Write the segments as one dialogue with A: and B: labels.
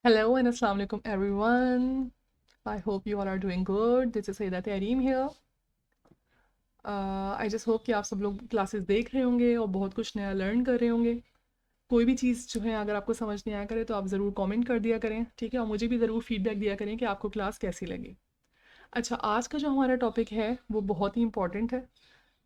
A: Hello and Assalamu alaikum everyone. I hope you all are doing good. This is Saida Tareem here. I just hope कि आप सब लोग classes देख रहे होंगे और बहुत कुछ नया लर्न कर रहे होंगे. कोई भी चीज़ जो है अगर आपको समझ नहीं आया करे तो आप ज़रूर कमेंट कर दिया करें, ठीक है, और मुझे भी ज़रूर फीडबैक दिया करें कि आपको क्लास कैसी लगी. अच्छा, आज का जो हमारा टॉपिक है वो बहुत ही इंपॉर्टेंट है,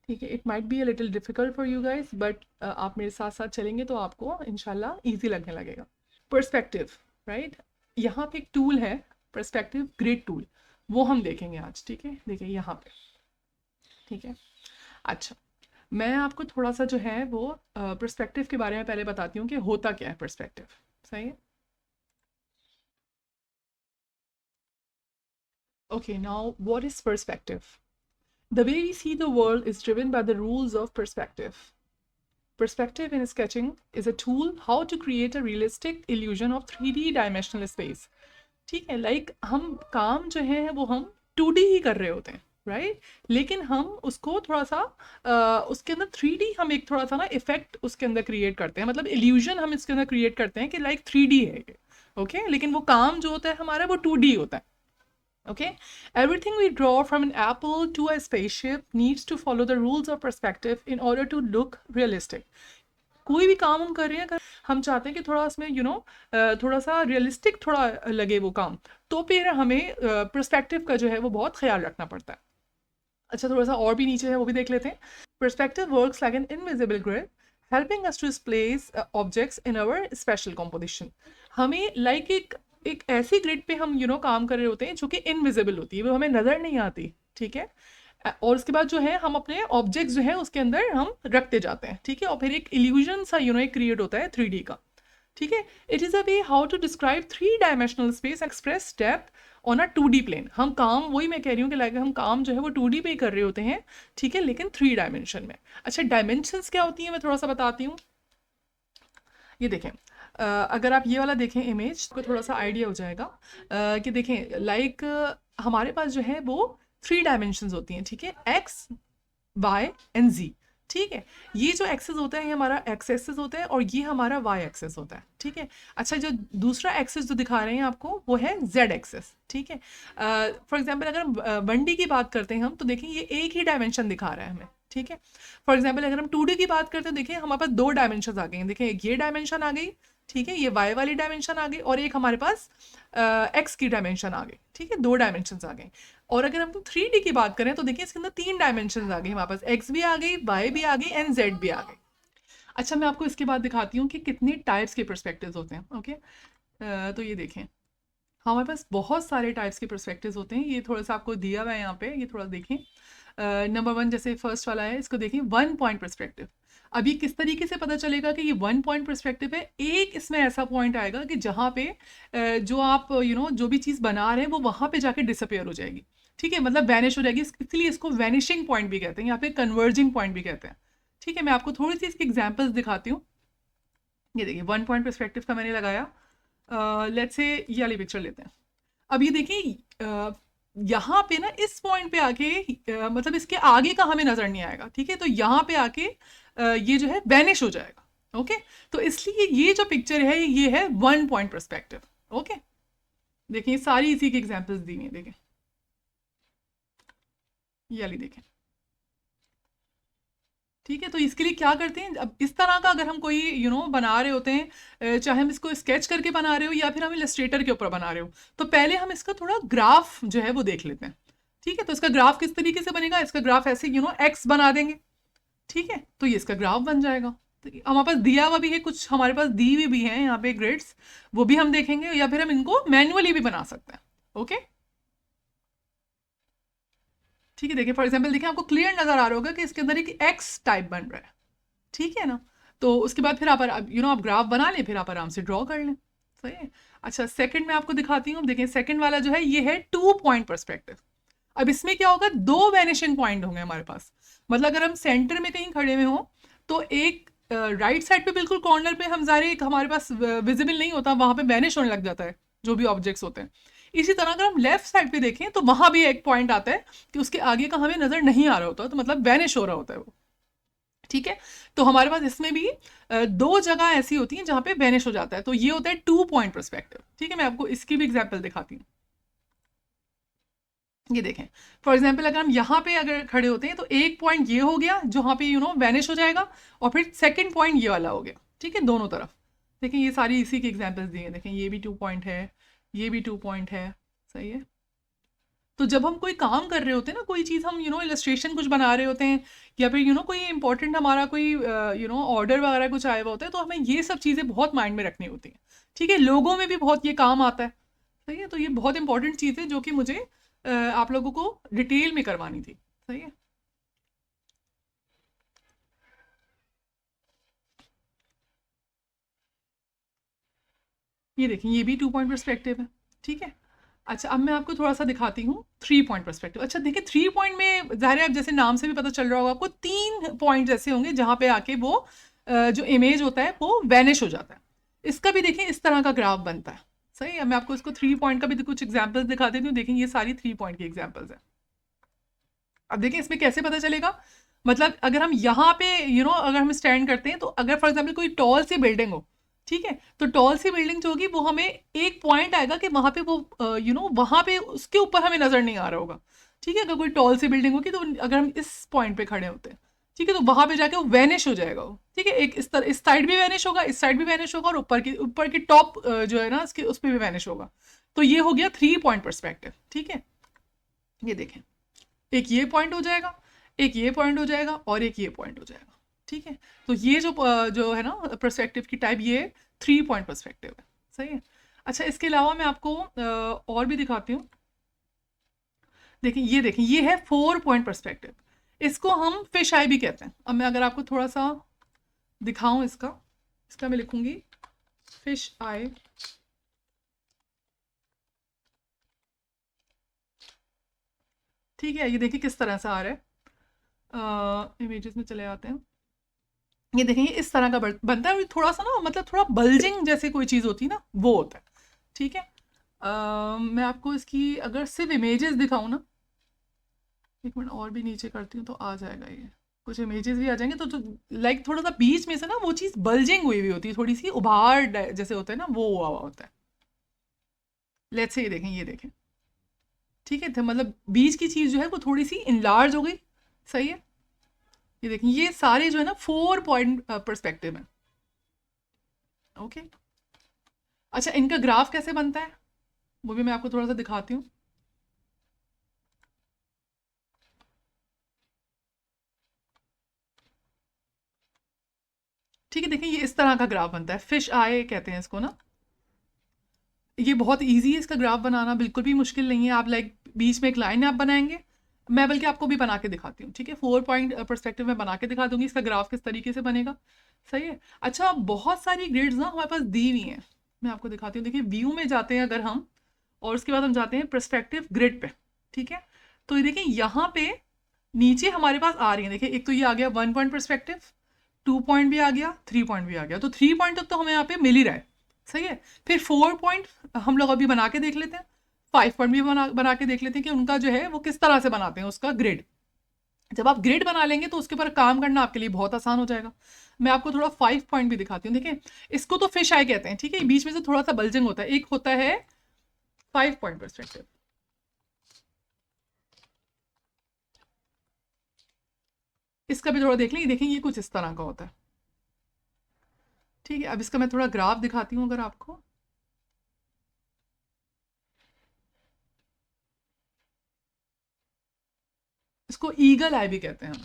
A: ठीक है. It might be a little difficult for you guys but आप मेरे साथ साथ चलेंगे तो आपको इंशाल्लाह ईजी लगने लगेगा. Perspective, right. यहाँ पे एक टूल है, पर्सपेक्टिव ग्रिड टूल, वो हम देखेंगे आज, ठीक है. देखिए यहाँ पे, ठीक है. अच्छा, मैं आपको थोड़ा सा जो है वो पर्सपेक्टिव के बारे में पहले बताती हूँ कि होता क्या है पर्सपेक्टिव. सही है. Okay, now what is perspective? The way we see the world is driven by the rules of perspective. Perspective in sketching is a tool how to create a realistic illusion of 3D dimensional space. ठीक है, like हम काम जो है वो हम 2D ही कर रहे होते हैं, राइट. लेकिन हम उसको थोड़ा सा उसके अंदर 3D हम एक थोड़ा सा ना इफेक्ट उसके अंदर क्रिएट करते हैं, मतलब इल्यूजन हम इसके अंदर क्रिएट करते हैं कि लाइक 3D है ये. ओके, लेकिन वो काम जो होता है हमारा वो 2D होता है. Okay, everything we draw from an apple to a spaceship needs to follow the rules of perspective in order to look realistic. कोई भी काम हम कर रहे हैं, अगर हम चाहते हैं कि थोड़ा उसमें थोड़ा सा रियलिस्टिक थोड़ा लगे वो काम, तो फिर हमें पर्सपेक्टिव का जो है वो बहुत ख्याल रखना पड़ता है. अच्छा, थोड़ा सा और भी नीचे है वो भी देख लेते हैं. Perspective works like an invisible grid helping us to place objects in our spatial composition. हमें लाइक एक ऐसी ग्रिड पे हम काम कर रहे होते हैं जो कि इनविजिबल होती है, वो हमें नज़र नहीं आती, ठीक है. और उसके बाद जो है हम अपने ऑब्जेक्ट्स जो है उसके अंदर हम रखते जाते हैं, ठीक है, और फिर एक इल्यूजन सा एक क्रिएट होता है 3D का, ठीक है. It is a way how to describe 3 dimensional space express depth on a 2D plane. हम काम, वही मैं कह रही हूँ कि लाइक हम काम जो है वो 2D पे ही कर रहे होते हैं, ठीक है, लेकिन 3 डायमेंशन में. अच्छा, डायमेंशंस क्या होती हैं मैं थोड़ा सा बताती हूँ. ये देखें, अगर आप ये वाला देखें इमेज तो थोड़ा सा आइडिया हो जाएगा कि देखें लाइक हमारे पास जो है वो 3 डायमेंशंस होती हैं, ठीक है, एक्स वाई एंड जी. ठीक है, ये जो एक्सेस होता है ये हमारा एक्स एक्सेस होता है और ये हमारा वाई एक्सेस होता है, ठीक है. अच्छा, जो दूसरा एक्सेस जो दिखा रहे हैं आपको वो है जेड एक्सेस, ठीक है. फॉर एग्जांपल अगर हम 1D की बात करते हैं हम, तो देखें ये एक ही डायमेंशन दिखा रहा है हमें, ठीक है. फॉर एग्जांपल अगर हम 2D की बात करते हैं, देखिए हमारे पास 2 डायमेंशन आ गए हैं. देखिए एक ये डायमेंशन आ गई, ठीक है, ये वाई वाली डायमेंशन आ गई, और एक हमारे पास एक्स की डायमेंशन आ गई, ठीक है, 2 डायमेंशन आ गई. और अगर हम 3D की बात करें तो देखिए इसके अंदर 3 डायमेंशन आ गई, हमारे पास एक्स भी आ गई, वाई भी आ गई एंड जेड भी आ गई. अच्छा, मैं आपको इसके बाद दिखाती हूँ कि कितने टाइप्स के परस्पेक्टिव्स होते हैं. ओके, तो ये देखें हमारे पास बहुत सारे टाइप्स के परस्पेक्टिव्स होते हैं. ये थोड़ा सा आपको दिया हुआ है यहाँ पे, ये थोड़ा देखें. नंबर 1 जैसे फर्स्ट वाला है, इसको देखें 1 पॉइंट परस्पेक्टिव. अब ये किस तरीके से पता चलेगा कि ये 1 पॉइंट परस्पेक्टिव है? एक इसमें ऐसा पॉइंट आएगा कि जहाँ पे जो आप जो भी चीज़ बना रहे हैं वो वहाँ पे जाके डिसअपेयर हो जाएगी, ठीक है, मतलब वैनिश हो जाएगी. इसलिए इसको वैनिशिंग पॉइंट भी कहते हैं, यहाँ पे कन्वर्जिंग पॉइंट भी कहते हैं, ठीक है. मैं आपको थोड़ी सी इसकी एग्जाम्पल्स दिखाती हूँ. ये देखिए 1 पॉइंट परस्पेक्टिव का मैंने लगाया. लेट्स से ये वाली पिक्चर लेते हैं. अब ये देखिए यहाँ पे ना इस पॉइंट पे आके मतलब इसके आगे का हमें नजर नहीं आएगा, ठीक है, तो यहाँ पे आके ये जो है वैनिश हो जाएगा. ओके, तो इसलिए ये जो पिक्चर है ये है 1 पॉइंट परस्पेक्टिव. ओके, देखिए सारी इसी की एग्जांपल्स दी हुई हैं. देखें ये वाली देखें, ठीक है. तो इसके लिए क्या करते हैं, अब इस तरह का अगर हम कोई बना रहे होते हैं, चाहे हम इसको स्केच करके बना रहे हो या फिर हम इलस्ट्रेटर के ऊपर बना रहे हो, तो पहले हम इसका थोड़ा ग्राफ जो है वो देख लेते हैं, ठीक है. तो इसका ग्राफ किस तरीके से बनेगा, इसका ग्राफ ऐसे एक्स बना देंगे, ठीक है, तो ये इसका ग्राफ बन जाएगा. तो हमारे पास दिया हुआ भी है, कुछ हमारे पास दी हुई भी है यहाँ पे ग्रिड्स, वो भी हम देखेंगे, या फिर हम इनको मैनुअली भी बना सकते हैं. ओके, ठीक है. देखिए फॉर एग्जाम्पल देखिए आपको क्लियर नजर आ रहा होगा कि इसके अंदर एक एक्स टाइप बन रहा है, ठीक है ना. तो उसके बाद फिर आप आप ग्राफ बना लें, फिर आप आराम से ड्रॉ कर लें. सही है. अच्छा, सेकंड में आपको दिखाती हूँ. देखें सेकंड वाला जो है ये है 2 पॉइंट परस्पेक्टिव. अब इसमें क्या होगा, 2 वैनिशिंग पॉइंट होंगे हमारे पास. मतलब अगर हम सेंटर में कहीं खड़े हुए हों तो एक राइट साइड पे बिल्कुल कॉर्नर पे हम ज़ाहिर एक हमारे पास विजिबल नहीं होता, वहां पे वैनिश होने लग जाता है जो भी ऑब्जेक्ट्स होते हैं. इसी तरह अगर हम लेफ्ट साइड पे देखें तो वहां भी एक पॉइंट आता है कि उसके आगे का हमें नजर नहीं आ रहा होता, तो मतलब वैनिश हो रहा होता है वो, ठीक है। तो हमारे पास इसमें भी दो जगह ऐसी होती हैं जहां पे वैनिश हो जाता है, तो ये होता है 2 पॉइंट परस्पेक्टिव। ठीक है, मैं आपको इसकी भी एग्जांपल दिखाती हूँ। ये देखें, फॉर एग्जाम्पल अगर हम यहाँ पे अगर खड़े होते हैं तो एक पॉइंट ये हो गया जहाँ पे वैनिश हो जाएगा, और फिर सेकंड पॉइंट ये वाला हो गया। ठीक है, दोनों तरफ देखें, ये सारी इसी की एग्जांपल्स दी हैं। देखें, ये भी 2 पॉइंट है, ये भी 2 पॉइंट है। सही है। तो जब हम कोई काम कर रहे होते हैं ना, कोई चीज़ हम इलस्ट्रेशन कुछ बना रहे होते हैं, या फिर कोई इंपॉर्टेंट हमारा कोई ऑर्डर वगैरह कुछ आया हुआ होता है, तो हमें ये सब चीज़ें बहुत माइंड में रखनी होती हैं। ठीक है, लोगों में भी बहुत ये काम आता है। सही है, तो ये बहुत इंपॉर्टेंट चीज़ है जो कि मुझे आप लोगों को डिटेल में करवानी थी। सही है। ये देखिए, ये भी 2 पॉइंट परस्पेक्टिव है। ठीक है। अच्छा, अब मैं आपको थोड़ा सा दिखाती हूँ 3 पॉइंट परस्पेक्टिव। अच्छा देखिए, 3 पॉइंट में ज़ाहिर है, अब जैसे नाम से भी पता चल रहा होगा आपको, 3 पॉइंट ऐसे होंगे जहाँ पे आके वो जो इमेज होता है वो वैनिश हो जाता है। इसका भी देखिए इस तरह का ग्राफ बनता है। सही है, मैं आपको इसको 3 पॉइंट का भी कुछ एग्जाम्पल्स दिखा देती हूँ। देखें, ये सारी 3 पॉइंट की एग्जाम्पल्स है। अब देखें इसमें कैसे पता चलेगा, मतलब अगर हम यहाँ पे अगर हम स्टैंड करते हैं, तो अगर फॉर एग्जाम्पल कोई टॉल सी बिल्डिंग हो, ठीक है, तो टॉल सी बिल्डिंग जो होगी वो हमें एक पॉइंट आएगा कि वहाँ पे वो वहाँ पे उसके ऊपर हमें नजर नहीं आ रहा होगा। ठीक है, अगर कोई टॉल सी बिल्डिंग होगी तो अगर हम इस पॉइंट पे खड़े होते हैं, ठीक है, तो वहाँ पे जाके वो वैनिश हो जाएगा वो। ठीक है, एक इस साइड भी वैनिश होगा, इस साइड भी वैनिश होगा, और ऊपर की टॉप जो है ना इसके, उस पर भी वैनिश होगा। तो ये हो गया 3 पॉइंट परस्पेक्टिव। ठीक है, ये देखें, एक ये पॉइंट हो जाएगा, एक ये पॉइंट हो जाएगा, और एक ये पॉइंट हो जाएगा। ठीक है, तो ये जो है ना पर्सपेक्टिव की टाइप, ये 3 पॉइंट पर्सपेक्टिव है। सही है। अच्छा, इसके अलावा मैं आपको और भी दिखाती हूँ। देखिए, ये देखें, ये है 4 पॉइंट पर्सपेक्टिव। इसको हम फिश आई भी कहते हैं। अब मैं अगर आपको थोड़ा सा दिखाऊं इसका इसका मैं लिखूंगी फिश आई। ठीक है, ये देखिए किस तरह से आ रहा है। इमेजेस में चले आते हैं। ये देखें, ये इस तरह का बनता है, और थोड़ा सा ना, मतलब थोड़ा बल्जिंग जैसे कोई चीज़ होती है ना, वो होता है। ठीक है। मैं आपको इसकी अगर सिर्फ इमेजेस दिखाऊं ना, एक मिनट और भी नीचे करती हूँ तो आ जाएगा। ये कुछ इमेजेस भी आ जाएंगे, तो जो लाइक थोड़ा सा बीच में से ना वो चीज़ बल्जिंग हुई हुई होती है, थोड़ी सी उभार जैसे होता है ना, वो हुआ हुआ होता है। लेट्स से, ये देखें, ये देखें। ठीक है, तो मतलब बीच की चीज़ जो है वो थोड़ी सी इनलार्ज हो गई। सही है। ये देखें, ये सारे जो है ना 4 पॉइंट परस्पेक्टिव है। ओके। अच्छा, इनका ग्राफ कैसे बनता है वो भी मैं आपको थोड़ा सा दिखाती हूँ। ठीक है, देखिए, ये इस तरह का ग्राफ बनता है, फिश आई कहते हैं इसको ना। ये बहुत इजी है इसका ग्राफ बनाना, बिल्कुल भी मुश्किल नहीं है। आप लाइक बीच में एक लाइन आप बनाएंगे, मैं बल्कि आपको भी बना के दिखाती हूँ। ठीक है, 4 पॉइंट परस्पेक्टिव में बना के दिखा दूंगी इसका ग्राफ किस तरीके से बनेगा। सही है। अच्छा, बहुत सारी ग्रिड्स ना हमारे पास दी हुई हैं, मैं आपको दिखाती हूँ। देखिए, व्यू में जाते हैं अगर हम, और उसके बाद हम जाते हैं परस्पेक्टिव ग्रिड पे। ठीक है, तो ये देखिए, यहाँ पे नीचे हमारे पास आ रही है। देखिए, एक तो ये आ गया 1 पॉइंट परस्पेक्टिव, 2 पॉइंट भी आ गया, 3 पॉइंट भी आ गया, तो 3 पॉइंट तक तो हमें यहाँ पे मिल ही रहा है। सही है। फिर 4 पॉइंट हम लोग अभी बना के देख लेते हैं, 5 पॉइंट भी बना के देख लेते हैं कि उनका जो है वो किस तरह से बनाते हैं उसका ग्रिड। जब आप ग्रिड बना लेंगे तो उसके ऊपर काम करना आपके लिए बहुत आसान हो जाएगा। मैं आपको थोड़ा 5 पॉइंट भी दिखाती हूँ। देखिए, इसको तो फिश आई कहते हैं। ठीक है, बीच में से थोड़ा सा बल्जिंग होता है। एक होता है 5 पॉइंट परस्पेक्टिव। इसका भी थोड़ा देख लें। देखें, ये कुछ इस तरह का होता है। ठीक है, अब इसका मैं थोड़ा ग्राफ दिखाती हूँ अगर आपको। इसको ईगल आई भी कहते हैं हम।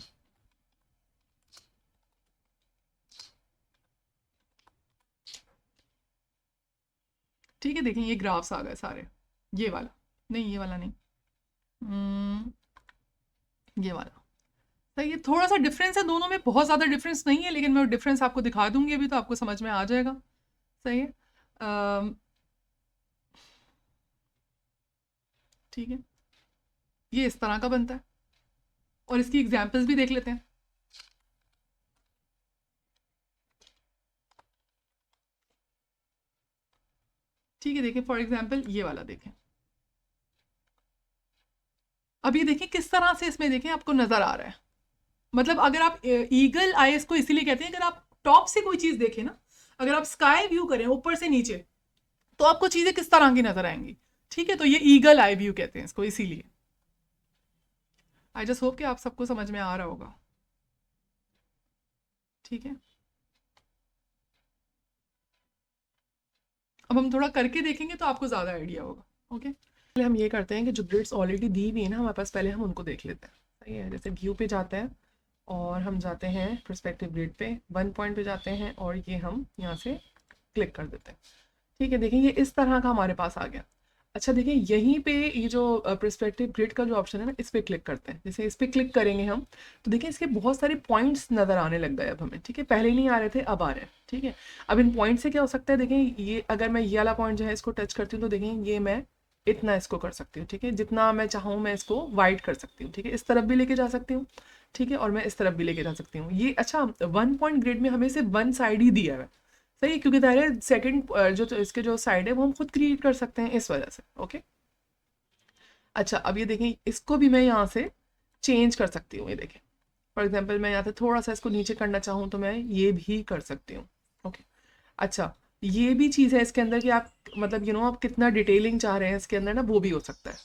A: ठीक है, देखें, ये ग्राफ्स आ गए सारे। ये वाला नहीं, ये वाला नहीं, ये वाला। सही है, थोड़ा सा डिफरेंस है दोनों में, बहुत ज़्यादा डिफरेंस नहीं है, लेकिन मैं डिफरेंस आपको दिखा दूंगी अभी, तो आपको समझ में आ जाएगा। सही है। ठीक है, ये इस तरह का बनता है, और इसकी एग्जाम्पल्स भी देख लेते हैं। ठीक है, देखें, फॉर एग्जाम्पल ये वाला देखें। अब ये देखें किस तरह से इसमें देखें आपको नज़र आ रहा है, मतलब अगर आप ईगल आई इसको इसीलिए कहते हैं, अगर आप टॉप से कोई चीज देखें ना, अगर आप स्काई व्यू करें ऊपर से नीचे, तो आपको चीजें किस तरह की नजर आएंगी। ठीक है, तो ये ईगल आई व्यू कहते हैं इसको इसीलिए। आई जस्ट होप कि आप सबको समझ में आ रहा होगा। ठीक है, अब हम थोड़ा करके देखेंगे तो आपको ज़्यादा आइडिया होगा। ओके, पहले हम ये करते हैं कि जो ग्रिड्स ऑलरेडी दी हुई है ना हमारे पास, पहले हम उनको देख लेते हैं। सही है, जैसे व्यू पे जाते हैं और हम जाते हैं पर्सपेक्टिव ग्रिड पे, 1 पॉइंट पे जाते हैं और ये हम यहाँ से क्लिक कर देते हैं। ठीक है, देखिए ये इस तरह का हमारे पास आ गया। अच्छा देखिए, यहीं पे ये जो पर्सपेक्टिव ग्रिड का जो ऑप्शन है ना, इस पर क्लिक करते हैं। जैसे इस पर क्लिक करेंगे हम, तो देखिए इसके बहुत सारे पॉइंट्स नज़र आने लग गए अब हमें। ठीक है, पहले नहीं आ रहे थे, अब आ रहे हैं। ठीक है, अब इन पॉइंट से क्या हो सकता है, देखें ये अगर मैं ये वाला पॉइंट जो है इसको टच करती हूँ, तो देखें ये मैं इतना इसको कर सकती हूँ। ठीक है, जितना मैं चाहूँ मैं इसको वाइड कर सकती हूँ। ठीक है, इस तरफ भी लेके जा सकती हूँ। ठीक है, और मैं इस तरफ भी लेके जा सकती हूँ। ये अच्छा, 1 पॉइंट ग्रिड में हमें सिर्फ वन साइड ही दिया है। सही है, क्योंकि दायरे सेकंड जो तो इसके जो साइड है वो हम खुद क्रिएट कर सकते हैं इस वजह से। ओके, अच्छा अब ये देखें, इसको भी मैं यहाँ से चेंज कर सकती हूँ। ये देखें, फॉर एग्जांपल मैं यहाँ से थोड़ा सा इसको नीचे करना चाहूँ तो मैं ये भी कर सकती हूँ। ओके, अच्छा ये भी चीज़ है इसके अंदर कि आप मतलब आप कितना डिटेलिंग चाह रहे हैं इसके अंदर ना, वो भी हो सकता है।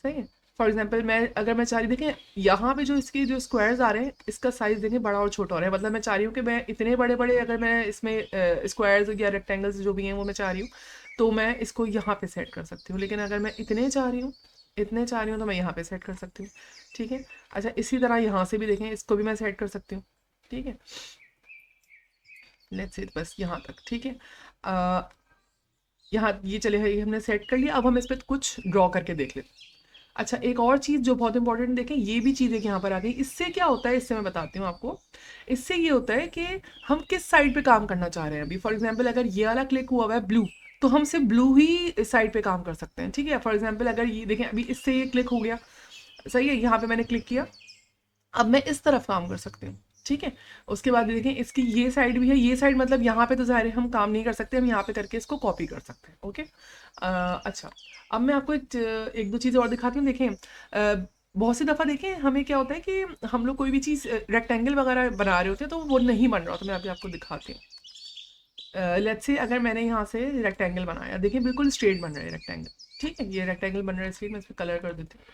A: सही है, फॉर एग्जांपल मैं अगर मैं चाह रही, देखें यहाँ पे जो इसके जो स्क्वायर्स आ रहे हैं, इसका साइज देखें बड़ा और छोटा हो रहा है। मतलब मैं चाह रही हूँ कि मैं इतने बड़े बड़े अगर मैं इसमें स्क्वायर्स या रेक्टेंगल्स जो भी हैं वो मैं चाह रही हूँ, तो मैं इसको यहाँ पे सेट कर सकती हूँ। लेकिन अगर मैं इतने चाह रही हूँ, इतने चाह रही हूँ, तो मैं यहाँ पे सेट कर सकती हूँ। ठीक है, अच्छा इसी तरह यहाँ से भी देखें, इसको भी मैं सेट कर सकती हूँ। ठीक है, लेट्स से बस यहाँ तक। ठीक है, यहाँ ये चले ये हमने सेट कर लिया। अब हम इस पर कुछ ड्रॉ करके देख लेते हैं। अच्छा एक और चीज़ जो बहुत इंपॉर्टेंट, देखें ये भी चीज़ एक यहाँ पर आ गई। इससे क्या होता है, इससे मैं बताती हूँ आपको। इससे ये होता है कि हम किस साइड पे काम करना चाह रहे हैं। अभी फॉर एग्जांपल अगर ये वाला क्लिक हुआ हुआ है ब्लू, तो हम सिर्फ ब्लू ही साइड पे काम कर सकते हैं। ठीक है, फॉर एग्जांपल अगर ये देखें, अभी इससे ये क्लिक हो गया। सही है, यहाँ पे मैंने क्लिक किया, अब मैं इस तरफ काम कर सकती हूँ। ठीक है, उसके बाद देखें इसकी ये साइड भी है। ये साइड मतलब यहाँ पे तो ज़ाहिर है हम काम नहीं कर सकते, हम यहाँ पे करके इसको कॉपी कर सकते हैं। ओके, अच्छा अब मैं आपको एक दो चीज़ें और दिखाती हूँ। देखें बहुत सी दफ़ा देखें हमें क्या होता है कि हम लोग कोई भी चीज़ रेक्टेंगल वगैरह बना रहे होते हैं तो वो नहीं बन रहा, तो मैं अभी आपको दिखाती हूँ। लेट्स से अगर मैंने यहाँ से रेक्टेंगल बनाया, देखिए बिल्कुल स्ट्रेट बन रहा है रेक्टेंगल। ठीक है, ये रेक्टेंगल बन रहा है स्ट्रेट, मैं इस पर कलर कर देती हूँ।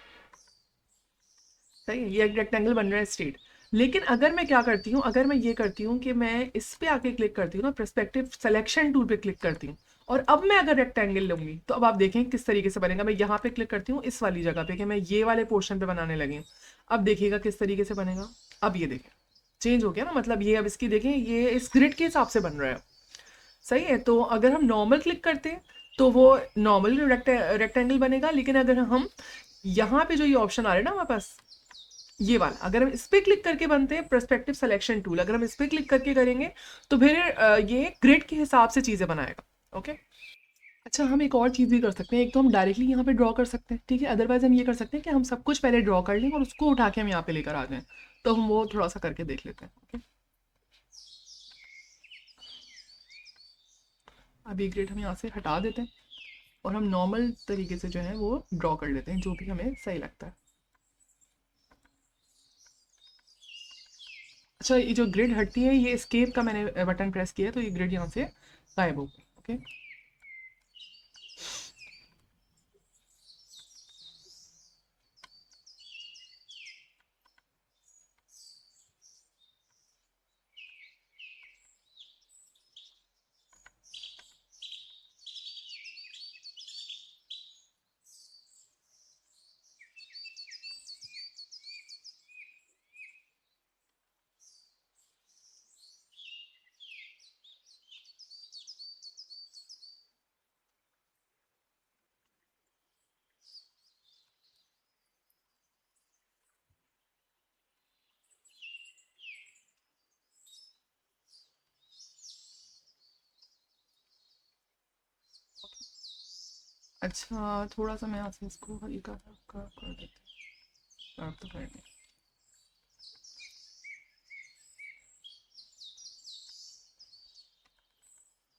A: सही है, ये एक रेक्टेंगल बन रहा है स्ट्रेट। लेकिन अगर मैं क्या करती हूँ, अगर मैं ये करती हूँ कि मैं इस पे आके क्लिक करती हूँ ना, पर्सपेक्टिव सिलेक्शन टूल पे क्लिक करती हूँ, और अब मैं अगर रेक्टेंगल लूंगी तो अब आप देखें किस तरीके से बनेगा। मैं यहाँ पे क्लिक करती हूँ इस वाली जगह पे कि मैं ये वाले पोर्शन पे बनाने लगी हूँ। अब देखिएगा किस तरीके से बनेगा। अब ये देखें चेंज हो गया ना, मतलब ये अब इसकी देखें ये इस ग्रिड के हिसाब से बन रहा है। सही है, तो अगर हम नॉर्मल क्लिक करते हैं तो वो नॉर्मल रेक्टेंगल बनेगा। लेकिन अगर हम यहाँ पे जो ये ऑप्शन आ रहा है ना हमारे पास, ये वाला, अगर हम इस पे क्लिक करके बनते हैं पर्सपेक्टिव सिलेक्शन टूल, अगर हम इस पे क्लिक करके करेंगे तो फिर ये ग्रिड के हिसाब से चीज़ें बनाएगा। ओके, अच्छा हम एक और चीज़ भी कर सकते हैं। एक तो हम डायरेक्टली यहाँ पे ड्रॉ कर सकते हैं। ठीक है, अदरवाइज हम ये कर सकते हैं कि हम सब कुछ पहले ड्रॉ कर लें और उसको उठा के हम यहाँ पे लेकर आ जाएं। तो हम वो थोड़ा सा करके देख लेते हैं। ओके, अब ये ग्रिड हम यहाँ से हटा देते हैं और हम नॉर्मल तरीके से जो है वो ड्रॉ कर लेते हैं, जो भी हमें सही लगता है। अच्छा ये जो ग्रिड हटती है, ये एस्केप का मैंने बटन प्रेस किया है, तो ये ग्रिड यहाँ से गायब हो गई। ओके, अच्छा थोड़ा सा मैं यहाँ से इसको हल्का हल्का कर देती हूँ। अब तो कर दिया।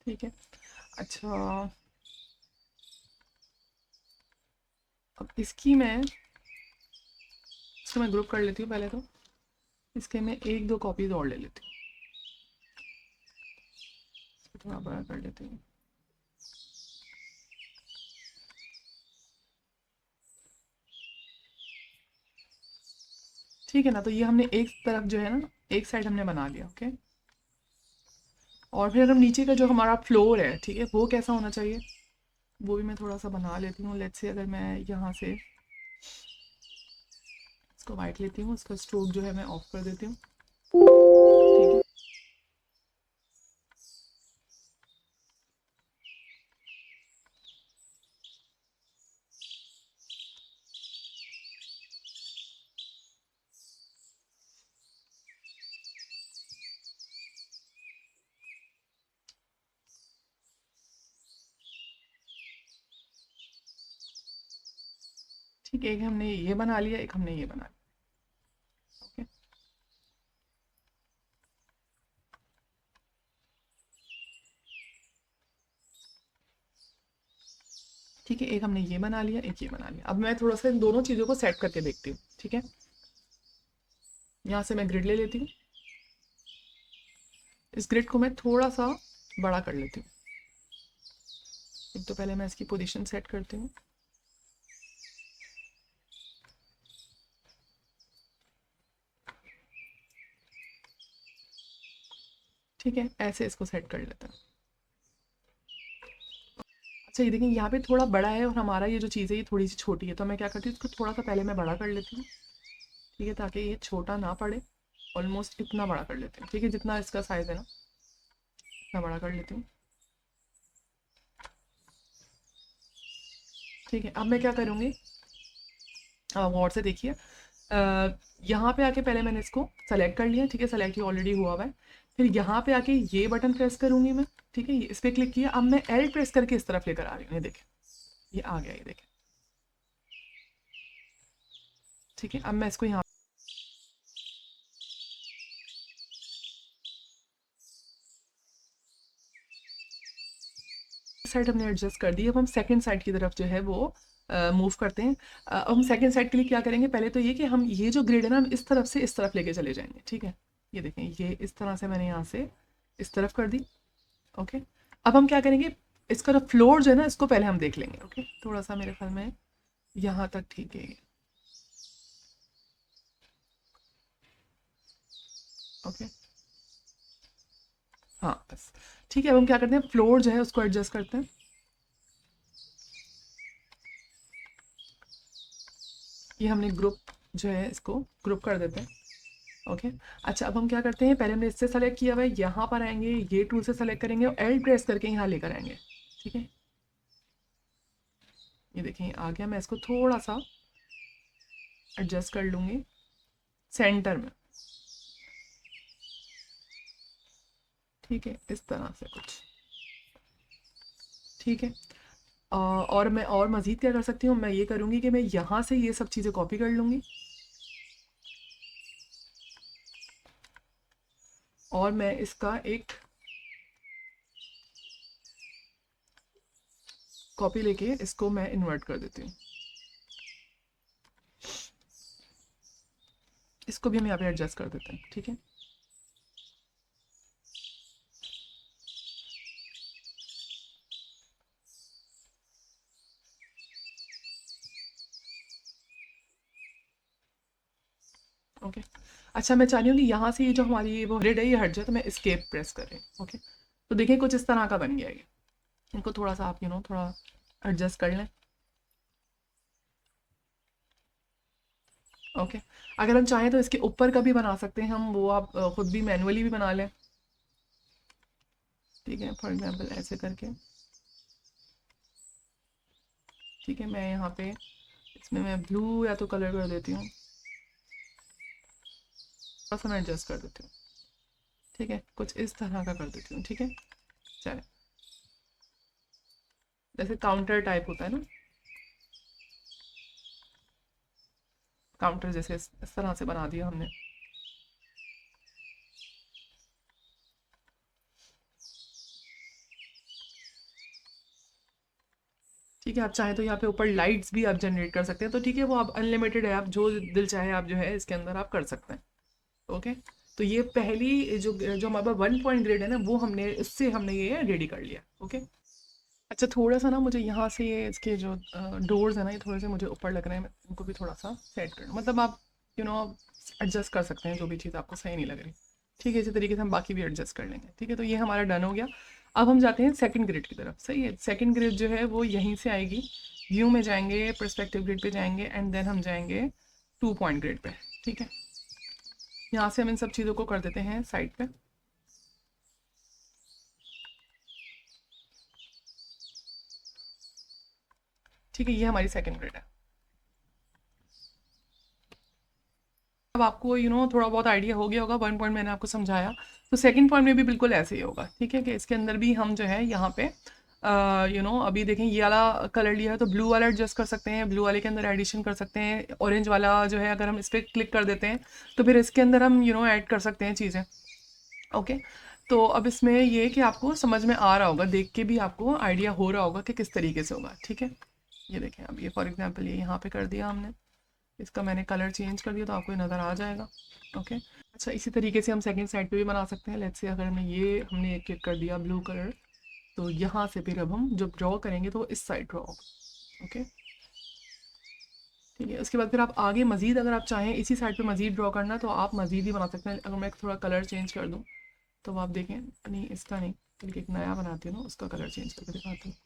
A: ठीक है, अच्छा अब इसकी मैं इसको मैं ग्रुप कर लेती हूँ पहले तो। इसके मैं 1-2 कॉपीज और ले लेती हूँ, थोड़ा बड़ा कर लेती हूँ। ठीक है ना, तो ये हमने एक तरफ जो है ना, एक साइड हमने बना लिया। ओके, और फिर हम नीचे का जो हमारा फ्लोर है, ठीक है, वो कैसा होना चाहिए वो भी मैं थोड़ा सा बना लेती हूँ। लेट्स से अगर मैं यहाँ से इसको वाइट लेती हूँ, इसका स्ट्रोक जो है मैं ऑफ कर देती हूँ। ठीक है, ठीक है, एक हमने ये बना लिया, एक हमने ये बना लिया। ओके, ठीक है, एक हमने ये बना लिया, एक ये बना लिया। अब मैं थोड़ा सा इन दोनों चीज़ों को सेट करके देखती हूँ। ठीक है, यहाँ से मैं ग्रिड ले लेती हूँ, इस ग्रिड को मैं थोड़ा सा बड़ा कर लेती हूँ। एक तो पहले मैं इसकी पोजीशन सेट करती हूँ। ठीक है, ऐसे इसको सेट कर लेते हैं। अच्छा, ये देखें यहाँ पे थोड़ा बड़ा है और हमारा ये जो चीज़ है ये थोड़ी सी छोटी है, तो मैं क्या करती हूँ, इसको थोड़ा सा पहले मैं बड़ा कर लेती हूँ। ठीक है, ताकि ये छोटा ना पड़े। ऑलमोस्ट इतना बड़ा कर लेती हूँ। ठीक है, जितना इसका साइज़ है ना, इतना बड़ा कर लेती हूँ। ठीक है, अब मैं क्या करूँगी, गौर से देखिए, यहाँ पे आके पहले मैंने इसको सेलेक्ट कर लिया। ठीक है, सेलेक्ट ही ऑलरेडी हुआ हुआ है। फिर यहाँ पे आके ये बटन प्रेस करूँगी मैं। ठीक है, इस पर क्लिक किया, अब मैं एल प्रेस करके इस तरफ लेकर आ रही हूँ। ये देखें, ये आ गया, ये देखें। ठीक है, अब मैं इसको यहाँ साइड हमने एडजस्ट कर दी। अब हम सेकंड साइड की तरफ जो है वो मूव करते हैं। अब हम सेकंड साइड के लिए क्या करेंगे, पहले तो ये कि हम ये जो ग्रिड है ना, हम इस तरफ से इस तरफ लेके चले जाएंगे। ठीक है, ये देखें, ये इस तरह से मैंने यहाँ से इस तरफ कर दी। ओके, अब हम क्या करेंगे, इसका फ्लोर जो है ना, इसको पहले हम देख लेंगे। ओके, थोड़ा सा मेरे ख्याल में यहाँ तक ठीक है। ओके, हाँ बस ठीक है। अब हम क्या करते हैं, फ्लोर जो है उसको एडजस्ट करते हैं। ये हमने ग्रुप जो है इसको ग्रुप कर देते हैं। ओके, अच्छा, अब हम क्या करते हैं, पहले हमने इससे सेलेक्ट किया हुआ है, यहाँ पर आएंगे, ये टूल से सेलेक्ट करेंगे और एल प्रेस करके यहाँ लेकर आएंगे। ठीक है, ये देखिए आ गया। मैं इसको थोड़ा सा एडजस्ट कर लूँगी सेंटर में। ठीक है, इस तरह से कुछ। ठीक है, और मैं और मज़ीद क्या कर सकती हूँ, मैं ये करूँगी कि मैं यहाँ से ये सब चीज़ें कॉपी कर लूँगी और मैं इसका एक कॉपी लेके इसको मैं इन्वर्ट कर देती हूँ। इसको भी हम यहाँ पे एडजस्ट कर देते हैं। ठीक है, ओके। अच्छा, मैं चाह रही हूँ कि यहाँ से ये जो हमारी वो ग्रिड है ये हट जाए, तो मैं एस्केप प्रेस करें। ओके, तो देखिए कुछ इस तरह का बन गया ये। इनको थोड़ा सा आप थोड़ा एडजस्ट कर लें। ओके, अगर हम चाहें तो इसके ऊपर का भी बना सकते हैं हम, वो आप खुद भी मैनुअली भी बना लें। ठीक है, फॉर एग्जांपल ऐसे करके। ठीक है, मैं यहाँ पे इसमें मैं ब्लू या तो कलर कर देती हूँ, थोड़ा सा मैं एडजस्ट कर देती हूँ। ठीक है, कुछ इस तरह का कर देती हूँ। ठीक है, चले, जैसे काउंटर टाइप होता है ना, काउंटर जैसे इस तरह से बना दिया हमने। ठीक है, आप चाहें तो यहाँ पे ऊपर लाइट्स भी आप जनरेट कर सकते हैं, तो ठीक है, वो आप अनलिमिटेड है, आप जो दिल चाहे आप जो है इसके अंदर आप कर सकते हैं। ओके, तो ये पहली जो हमारे पास 1 पॉइंट ग्रिड है ना, वो उससे हमने ये रेडी कर लिया। ओके, अच्छा थोड़ा सा ना मुझे यहाँ से ये इसके जो डोर्स है ना, ये थोड़े से मुझे ऊपर लग रहे हैं, इनको भी थोड़ा सा सेट करना, मतलब आप एडजस्ट कर सकते हैं जो भी चीज़ आपको सही नहीं लग रही। ठीक है, इसी तरीके से हम बाकी भी एडजस्ट कर लेंगे। ठीक है, तो ये हमारा डन हो गया। अब हम जाते हैं सेकंड ग्रिड की तरफ। सही है, सेकंड ग्रिड जो है वो यहीं से आएगी, व्यू में जाएंगे, पर्सपेक्टिव ग्रिड पे जाएंगे, एंड देन हम जाएंगे 2 पॉइंट ग्रिड पे। ठीक है, यहाँ से हम इन सब चीज़ों को कर देते हैं साइड पे। ठीक है, ये हमारी सेकंड ग्रिड है। अब आपको थोड़ा बहुत आइडिया हो गया होगा, 1 पॉइंट मैंने आपको समझाया, तो सेकंड पॉइंट में भी बिल्कुल ऐसे ही होगा। ठीक है, कि इसके अंदर भी हम जो है यहाँ पे अभी देखें ये वाला कलर लिया है, तो ब्लू वाला एडजस्ट कर सकते हैं, ब्लू वाले के अंदर एडिशन कर सकते हैं। ऑरेंज वाला जो है अगर हम इस पर क्लिक कर देते हैं तो फिर इसके अंदर हम ऐड कर सकते हैं चीज़ें। ओके, तो अब इसमें ये कि आपको समझ में आ रहा होगा, देख के भी आपको आइडिया हो रहा होगा कि किस तरीके से होगा। ठीक है, ये देखें, अब ये फॉर एग्जाम्पल ये यहाँ पे कर दिया हमने, इसका मैंने कलर चेंज कर दिया तो आपको नज़र आ जाएगा। ओके, अच्छा इसी तरीके से हम सेकंड साइड पे भी बना सकते हैं। लेट्स से अगर हमने एक क्लिक कर दिया ब्लू कलर, तो यहाँ से फिर अब हम जब ड्रॉ करेंगे तो इस साइड ड्रॉ होगा। ओके, ठीक है, उसके बाद फिर आप आगे मज़ीद अगर आप चाहें इसी साइड पे मज़ीद ड्रॉ करना तो आप मज़ीद ही बना सकते हैं। अगर मैं थोड़ा कलर चेंज कर दूँ तो आप देखें, नहीं इसका नहीं, बल्कि एक नया बनाती हूँ ना, उसका कलर चेंज करके दिखाती हूँ।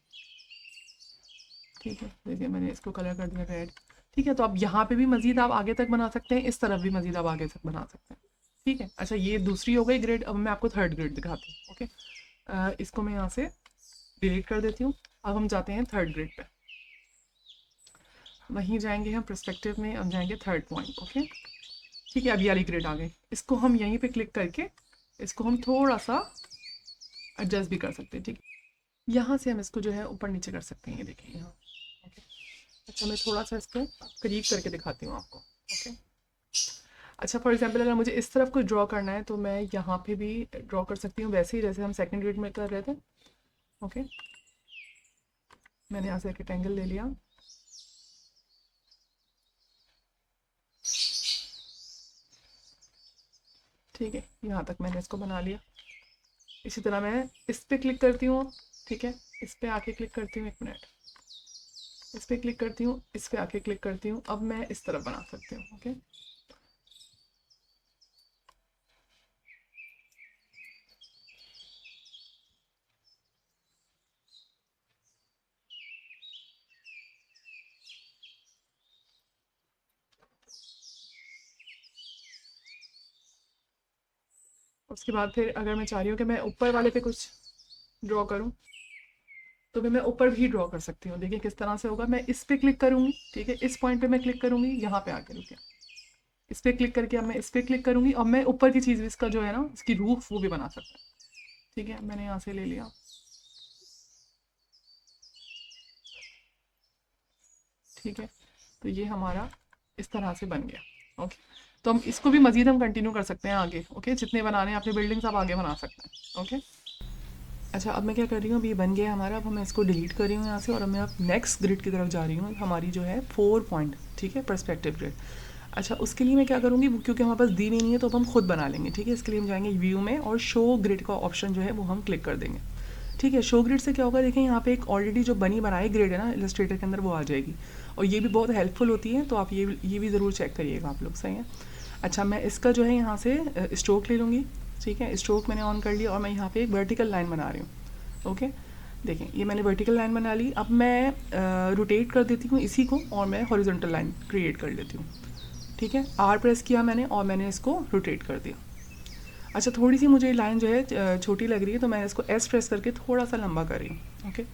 A: ठीक है, देखिए मैंने इसको कलर कर दिया रेड। ठीक है, तो अब यहाँ पे भी मज़ीद आप आगे तक बना सकते हैं, इस तरफ भी मज़ीद आप आगे तक बना सकते हैं। ठीक है, अच्छा ये दूसरी हो गई ग्रेड। अब मैं आपको थर्ड ग्रेड दिखाती हूँ। ओके, इसको मैं यहाँ से डिलीट कर देती हूँ। अब हम जाते हैं थर्ड ग्रेड पे, वहीं जाएंगे हम पर्सपेक्टिव में, अब जाएंगे थर्ड पॉइंट। ओके, ठीक है, अब ये वाली ग्रेड आ गई, इसको हम यहीं पे क्लिक करके इसको हम थोड़ा सा एडजस्ट भी कर सकते हैं। ठीक, यहाँ से हम इसको जो है ऊपर नीचे कर सकते हैं, ये देखिए यहाँ। ओके, अच्छा मैं थोड़ा सा इसको करीब करके दिखाती हूँ आपको। ओके, अच्छा फॉर एग्जांपल अगर मुझे इस तरफ कोई ड्रॉ करना है तो मैं यहाँ पे भी ड्रॉ कर सकती हूँ, वैसे ही जैसे हम सेकंड ग्रेड में कर रहे थे। ओके, मैंने यहाँ से एक रेक्टेंगल ले लिया। ठीक है, यहाँ तक मैंने इसको बना लिया। इसी तरह मैं इस पर क्लिक करती हूँ। ठीक है, इस पर आके क्लिक करती हूँ, 1 मिनट, इस पर क्लिक करती हूँ, इस पर आके क्लिक करती हूँ। अब मैं इस तरफ बना सकती हूँ। ओके, उसके बाद फिर अगर मैं चाह रही हूँ कि मैं ऊपर वाले पे कुछ ड्रॉ करूँ तो फिर मैं ऊपर भी ड्रॉ कर सकती हूँ। देखिए किस तरह से होगा, मैं इस पे क्लिक करूँगी। ठीक है, इस पॉइंट पे मैं क्लिक करूँगी, यहाँ पे आकर रुके, इस पे क्लिक करके अब मैं इस पे क्लिक करूँगी, अब मैं ऊपर की चीज़ इसका जो है ना, इसकी रूफ वो भी बना सकता हूँ। ठीक है, मैंने यहाँ से ले लिया। ठीक है, तो ये हमारा इस तरह से बन गया। ओके, तो हम इसको भी मज़ीद हम कंटिन्यू कर सकते हैं आगे। ओके, जितने बनाने हैं अपने बिल्डिंग्स आप आगे बना सकते हैं। ओके, अच्छा अब मैं क्या कर रही हूँ, अभी बन गया हमारा, अब मैं इसको डिलीट कर रही हूँ यहाँ से, और अब मैं अब नेक्स्ट ग्रिड की तरफ जा रही हूँ, हमारी जो है 4 पॉइंट। ठीक है, पर्सपेक्टिव ग्रिड। अच्छा उसके लिए मैं क्या करूँगी, क्योंकि हमारे पास दी नहीं है तो अब हम खुद बना लेंगे। ठीक है, इसके लिए हम जाएंगे व्यू में और शो ग्रिड का ऑप्शन जो है वो हम क्लिक कर देंगे। ठीक है, शो ग्रिड से क्या होगा, देखें यहाँ पे एक ऑलरेडी जो बनी बनाई ग्रिड है ना इलस्ट्रेटर के अंदर, वो आ जाएगी, और ये भी बहुत हेल्पफुल होती है, तो आप ये भी ज़रूर चेक करिएगा आप लोग। सही है, अच्छा मैं इसका जो है यहाँ से स्ट्रोक ले लूँगी। ठीक है, स्ट्रोक मैंने ऑन कर लिया और मैं यहाँ पे एक वर्टिकल लाइन बना रही हूँ। ओके, देखें ये मैंने वर्टिकल लाइन बना ली। अब मैं रोटेट कर देती हूँ इसी को, और मैं हॉरिजॉन्टल लाइन क्रिएट कर लेती हूँ। ठीक है, आर प्रेस किया मैंने और मैंने इसको रोटेट कर दिया। अच्छा थोड़ी सी मुझे लाइन जो है छोटी लग रही है, तो मैं इसको एस प्रेस करके थोड़ा सा लंबा कर रही हूँ। ओके,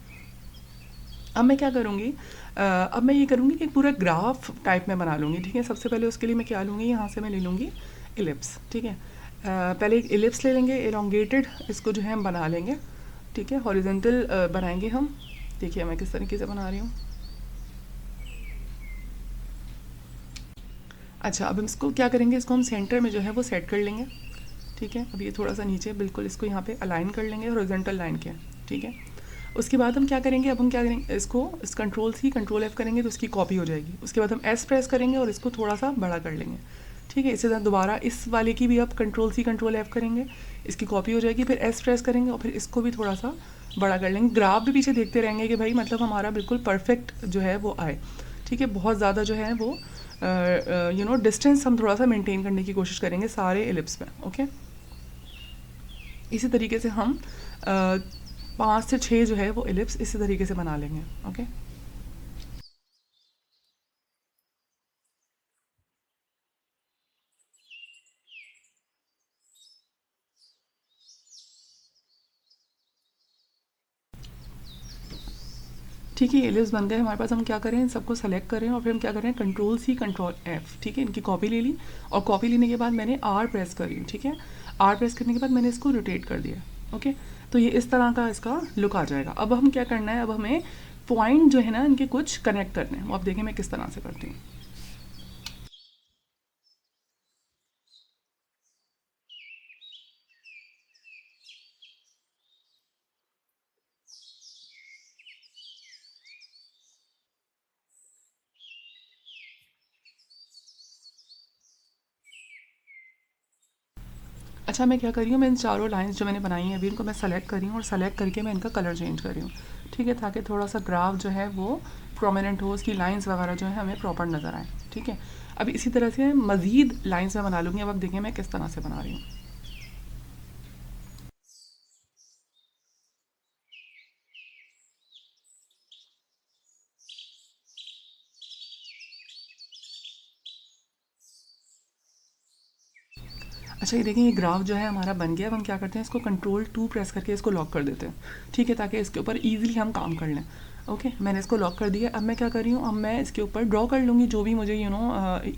A: अब मैं क्या करूँगी, अब मैं ये करूँगी कि पूरा ग्राफ टाइप में बना लूँगी। ठीक है, सबसे पहले उसके लिए मैं क्या लूँगी, यहाँ से मैं ले लूँगी इलिप्स। ठीक है, पहले एक इलिप्स ले लेंगे एलोंगेटेड, इसको जो है हम बना लेंगे। ठीक है, हॉरिजॉन्टल बनाएंगे हम। देखिए मैं किस तरीके से बना रही हूँ। अच्छा अब हम इसको क्या करेंगे, इसको हम सेंटर में जो है वो सेट कर लेंगे। ठीक है, अब ये थोड़ा सा नीचे बिल्कुल इसको यहाँ पे अलाइन कर लेंगे हॉरिजॉन्टल लाइन के। ठीक है, उसके बाद हम क्या करेंगे, अब हम क्या करेंगे, इसको इस कंट्रोल सी कंट्रोल F करेंगे तो इसकी कॉपी हो जाएगी। उसके बाद हम एस प्रेस करेंगे और इसको थोड़ा सा बड़ा कर लेंगे। ठीक है। इसी तरह दोबारा इस वाले की भी आप कंट्रोल सी कंट्रोल एफ करेंगे, इसकी कॉपी हो जाएगी, फिर एस प्रेस करेंगे और फिर इसको भी थोड़ा सा बड़ा कर लेंगे। ग्राफ भी पीछे देखते रहेंगे कि भाई मतलब हमारा बिल्कुल परफेक्ट जो है वो आए। ठीक है, बहुत ज़्यादा जो है वो डिस्टेंस हम थोड़ा सा मेंटेन करने की कोशिश करेंगे सारे एलिप्स में। ओके, इसी तरीके से हम 5 से 6 जो है वो एलिप्स इसी तरीके से बना लेंगे। ओके, ठीक है, एलिप्स बन गए हमारे पास। हम क्या करें, इन सबको सेलेक्ट करें और फिर हम क्या करें, कंट्रोल सी कंट्रोल एफ। ठीक है, इनकी कॉपी ले ली और कॉपी लेने के बाद मैंने आर प्रेस करी। ठीक है, आर प्रेस करने के बाद मैंने इसको रोटेट कर दिया। ओके, तो ये इस तरह का इसका लुक आ जाएगा। अब हम क्या करना है, अब हमें पॉइंट जो है ना इनके कुछ कनेक्ट करने हैं। वो आप देखें मैं किस तरह से करती हूँ। अच्छा, मैं क्या कर रही हूँ, मैं इन चारों लाइंस जो मैंने बनाई हैं अभी इनको मैं सेलेक्ट कर रही हूँ और सेलेक्ट करके मैं इनका कलर चेंज कर रही हूँ। ठीक है, ताकि थोड़ा सा ग्राफ जो है वो प्रोमिनेंट हो, उसकी लाइंस वगैरह जो है हमें प्रॉपर नज़र आए। ठीक है, अब इसी तरह से मज़ीद लाइंस मैं बना लूँगी। अब आप देखें मैं किस तरह से बना रही हूँ। अच्छा, ये देखें ये ग्राफ जो है हमारा बन गया। अब हम क्या करते हैं, इसको कंट्रोल 2 प्रेस करके इसको लॉक कर देते हैं। ठीक है, ताकि इसके ऊपर ईजिली हम काम कर लें। ओके, मैंने इसको लॉक कर दिया। अब मैं क्या कर रही हूँ, अब मैं इसके ऊपर ड्रॉ कर लूँगी जो भी मुझे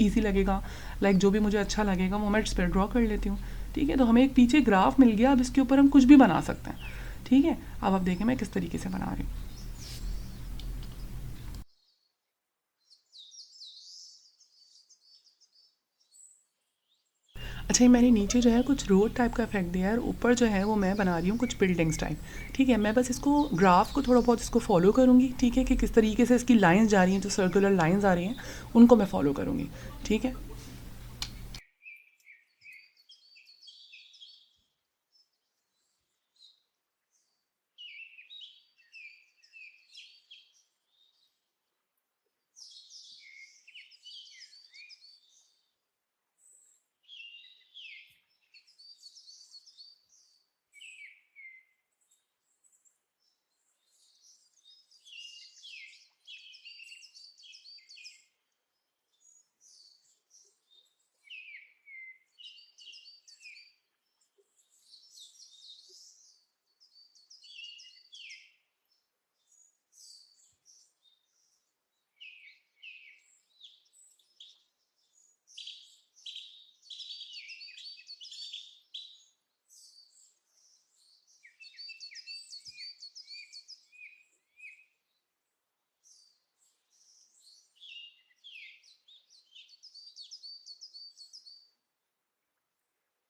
A: ईजी लगेगा, लाइक जो भी मुझे अच्छा लगेगा वो मैं इस पर ड्रॉ कर लेती हूँ। ठीक है, तो हमें एक पीछे ग्राफ मिल गया। अब इसके ऊपर हम कुछ भी बना सकते हैं। ठीक है, अब आप देखें मैं किस तरीके से बना रही हूँ। अच्छा, ये मैंने नीचे जो है कुछ रोड टाइप का इफेक्ट दिया है और ऊपर जो है वो मैं बना रही हूँ कुछ बिल्डिंग्स टाइप। ठीक है, मैं बस इसको ग्राफ को थोड़ा बहुत इसको फॉलो करूँगी। ठीक है, कि किस तरीके से इसकी लाइंस जा रही हैं, जो सर्कुलर लाइंस आ रही हैं उनको मैं फॉलो करूँगी। ठीक है,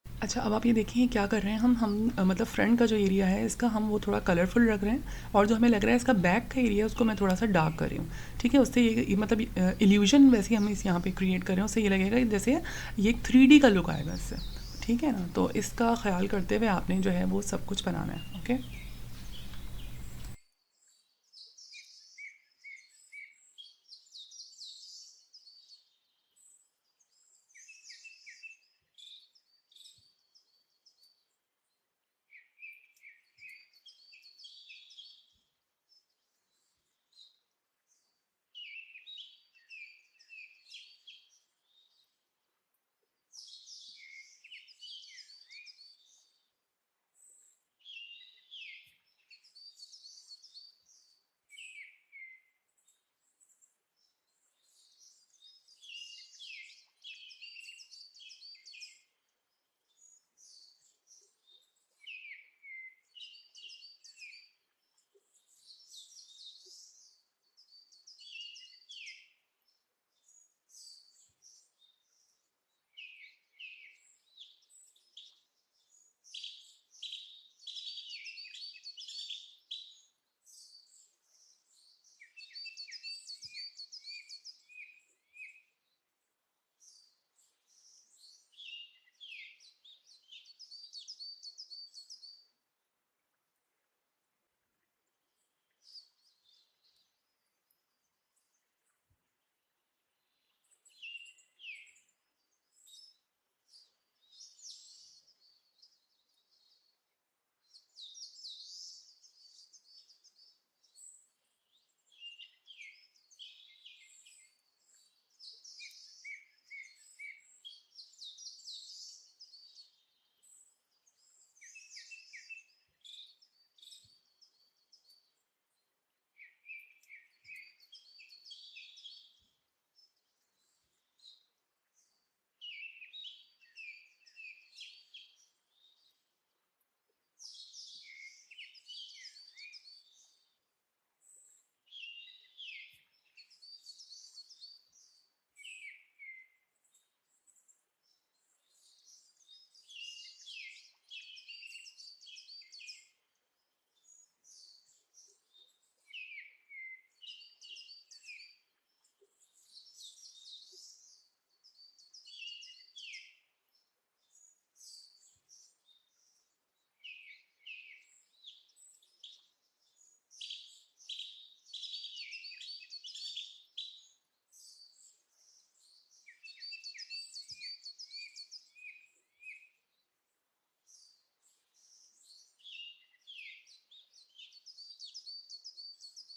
A: अच्छा, अब आप ये देखिए क्या कर रहे हैं, मतलब फ्रंट का जो एरिया है इसका हम वो थोड़ा कलरफुल रख रहे हैं और जो हमें लग रहा है इसका बैक का एरिया उसको मैं थोड़ा सा डार्क कर रही हूँ। ठीक है, उससे ये मतलब इल्यूजन वैसे ही हम इस यहाँ पे क्रिएट कर रहे हैं, उससे ये लगेगा कि जैसे ये एक 3D का लुक आएगा इससे। ठीक है ना, तो इसका ख्याल करते हुए आपने जो है वो सब कुछ बनाना है। ओके,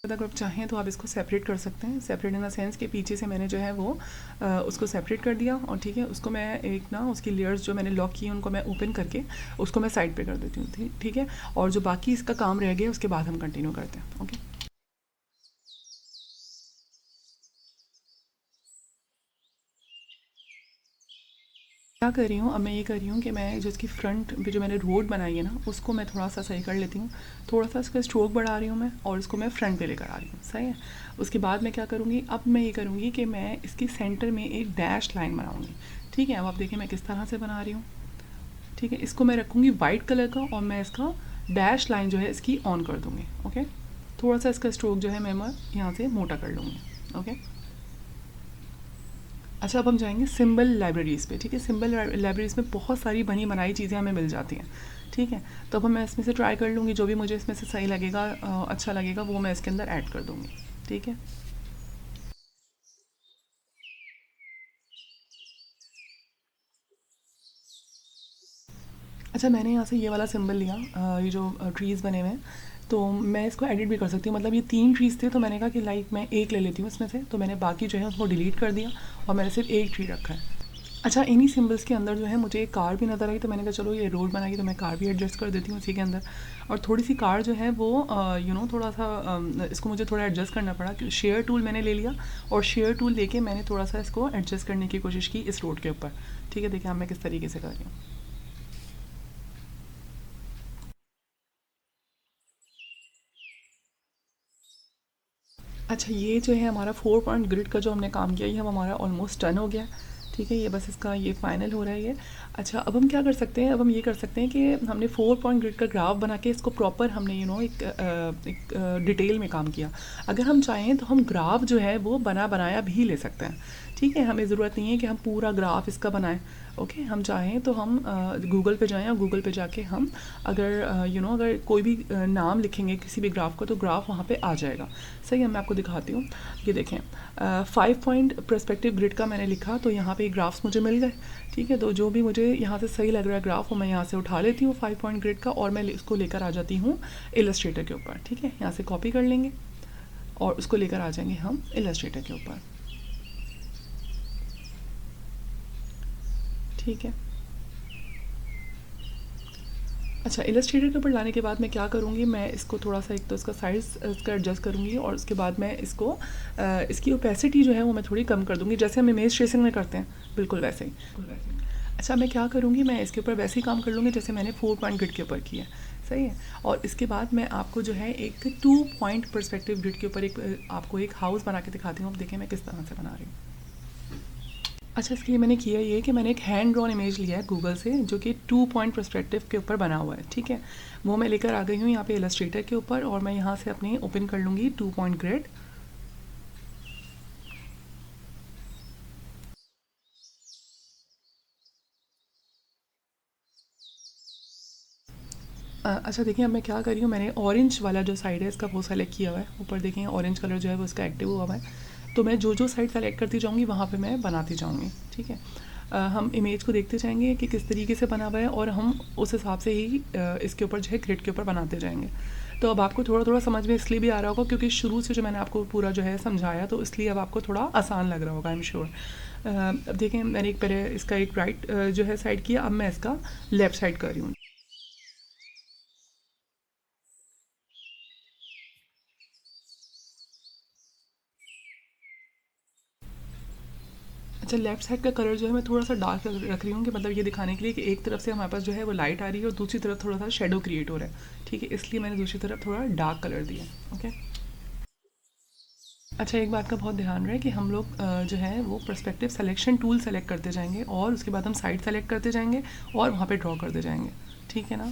A: बाद अगर आप चाहें तो आप इसको सेपरेट कर सकते हैं, सेपरेट इन द सेंस के पीछे से मैंने जो है वो उसको सेपरेट कर दिया, और ठीक है उसको मैं एक ना उसकी लेयर्स जो मैंने लॉक की हैं उनको मैं ओपन करके उसको मैं साइड पे कर देती हूँ, ठीक है। और जो बाकी इसका काम रह गया उसके बाद हम कंटिन्यू करते हैं। ओके, क्या कर रही हूँ अब मैं, ये कर रही हूँ कि मैं जो इसकी फ्रंट पे जो मैंने रोड बनाई है ना उसको मैं थोड़ा सा सही कर लेती हूँ, थोड़ा सा इसका स्ट्रोक बढ़ा रही हूँ मैं, और इसको मैं फ्रंट पे लेकर आ रही हूँ, सही है। उसके बाद मैं क्या करूँगी, अब मैं ये करूँगी कि मैं इसकी सेंटर में एक डैश लाइन बनाऊँगी, ठीक है। अब आप देखिए मैं किस तरह से बना रही हूँ, ठीक है। इसको मैं रखूँगी वाइट कलर का, और मैं इसका डैश लाइन जो है इसकी ऑन कर दूँगी। ओके, थोड़ा सा इसका स्ट्रोक जो है मैं यहाँ से मोटा कर लूँगी। ओके, अच्छा अब हम जाएंगे सिंबल लाइब्रेरीज़ पे, ठीक है। सिंबल लाइब्रेरीज़ में बहुत सारी बनी बनाई चीज़ें हमें मिल जाती हैं, ठीक है। तो अब मैं इसमें से ट्राई कर लूँगी, जो भी मुझे इसमें से सही लगेगा, अच्छा लगेगा, वो मैं इसके अंदर ऐड कर दूँगी, ठीक है। अच्छा मैंने यहाँ से ये वाला सिंबल लिया, ये जो ट्रीज़ बने हुए हैं, तो मैं इसको एडिट भी कर सकती हूँ। मतलब ये 3 ट्रीज़ थे, तो मैंने कहा कि लाइक मैं एक ले लेती हूँ इसमें से, तो मैंने बाकी जो है उसको डिलीट कर दिया और मैंने सिर्फ एक ट्री रखा है। अच्छा इन्हीं सिंबल्स के अंदर जो है मुझे एक कार भी नज़र आई, तो मैंने कहा चलो ये रोड बनाएगी तो मैं कार भी एडजस्ट कर देती हूँ इसी के अंदर। और थोड़ी सी कार जो है वो थोड़ा सा इसको मुझे थोड़ा एडजस्ट करना पड़ा कि शेयर टूल मैंने ले लिया, और शेयर टूल लेके मैंने थोड़ा सा इसको एडजस्ट करने की कोशिश की इस रोड के ऊपर, ठीक है। देखिए अब मैं किस तरीके से कर रही हूँ। अच्छा ये जो है हमारा 4 पॉइंट ग्रिड का जो हमने काम किया ये हमारा ऑलमोस्ट डन हो गया, ठीक है। ये बस इसका ये फाइनल हो रहा है ये। अच्छा अब हम क्या कर सकते हैं, अब हम ये कर सकते हैं कि हमने 4 पॉइंट ग्रिड का ग्राफ बना के इसको प्रॉपर हमने एक डिटेल में काम किया। अगर हम चाहें तो हम ग्राफ जो है वो बना बनाया भी ले सकते हैं, ठीक है। हमें ज़रूरत नहीं है कि हम पूरा ग्राफ इसका बनाएं। ओके, हम चाहें तो हम गूगल पे जाएं और गूगल पे जाके हम अगर अगर कोई भी नाम लिखेंगे किसी भी ग्राफ को तो ग्राफ वहाँ पे आ जाएगा, सही है। मैं आपको दिखाती हूँ, ये देखें 5 पॉइंट पर्सपेक्टिव ग्रिड का मैंने लिखा, तो यहाँ पे ग्राफ्स मुझे मिल गए, ठीक है। तो जो भी मुझे यहाँ से सही लग रहा है ग्राफ वो मैं यहाँ से उठा लेती हूँ 5 पॉइंट ग्रिड का, और मैं इसको लेकर आ जाती हूँ इलस्ट्रेटर के ऊपर, ठीक है। यहाँ से कॉपी कर लेंगे और उसको लेकर आ जाएंगे हम इलस्ट्रेटर के ऊपर, ठीक है। अच्छा इलस्ट्रेटर के ऊपर लाने के बाद मैं क्या करूँगी, मैं इसको थोड़ा सा एक तो इसका साइज़ इसका एडजस्ट करूँगी, और उसके बाद मैं इसको इसकी ओपेसिटी जो है वो मैं थोड़ी कम कर दूँगी, जैसे हम इमेज ट्रेसिंग में करते हैं, बिल्कुल वैसे ही। अच्छा मैं क्या करूँगी, मैं इसके ऊपर वैसे ही काम कर लूँगी जैसे मैंने 4 पॉइंट ग्रिड के ऊपर किया, सही है। और इसके बाद मैं आपको जो है एक 2 पॉइंट पर्सपेक्टिव ग्रिड के ऊपर एक आपको एक हाउस बना के दिखाती हूँ। अब देखें मैं किस तरह से बना रही हूँ। अच्छा इसके लिए मैंने किया ये कि मैंने एक हैंड ड्रॉन इमेज लिया है गूगल से, जो कि 2 पॉइंट पर्सपेक्टिव के ऊपर बना हुआ है, ठीक है। वो मैं लेकर आ गई हूँ यहाँ पे इलस्ट्रेटर के ऊपर, और मैं यहाँ से अपनी ओपन कर लूँगी 2 पॉइंट ग्रिड। अच्छा देखिए अब मैं क्या कर रही हूँ, मैंने ऑरेंज वाला जो साइड है इसका वो सेलेक्ट किया हुआ है, ऊपर देखें ऑरेंज कलर जो है वो इसका एक्टिव हुआ है। तो मैं जो जो साइड सेलेक्ट करती जाऊँगी वहाँ पे मैं बनाती जाऊँगी, ठीक है। हम इमेज को देखते जाएंगे कि किस तरीके से बना हुआ है, और हम उस हिसाब से ही इसके ऊपर जो है ग्रिड के ऊपर बनाते जाएंगे। तो अब आपको थोड़ा थोड़ा समझ में इसलिए भी आ रहा होगा क्योंकि शुरू से जो मैंने आपको पूरा जो है समझाया, तो इसलिए अब आपको थोड़ा आसान लग रहा होगा, आई एम श्योर। अब देखें मैंने एक पहले इसका एक राइट जो है साइड किया, अब मैं इसका लेफ़्ट साइड कर रही हूँ। अच्छा लेफ्ट साइड का कलर जो है मैं थोड़ा सा डार्क रख रही हूँ, कि मतलब ये दिखाने के लिए कि एक तरफ से हमारे पास जो है वो लाइट आ रही है और दूसरी तरफ थोड़ा सा शेडो क्रिएट हो रहा है, ठीक है। इसलिए मैंने दूसरी तरफ थोड़ा डार्क कलर दिया, ओके। अच्छा एक बात का बहुत ध्यान रहे कि हम लोग जो है वो पर्सपेक्टिव सिलेक्शन टूल सेलेक्ट करते जाएंगे, और उसके बाद हम साइड सेलेक्ट करते जाएंगे और वहाँ पे ड्रॉ करते जाएंगे, ठीक है ना।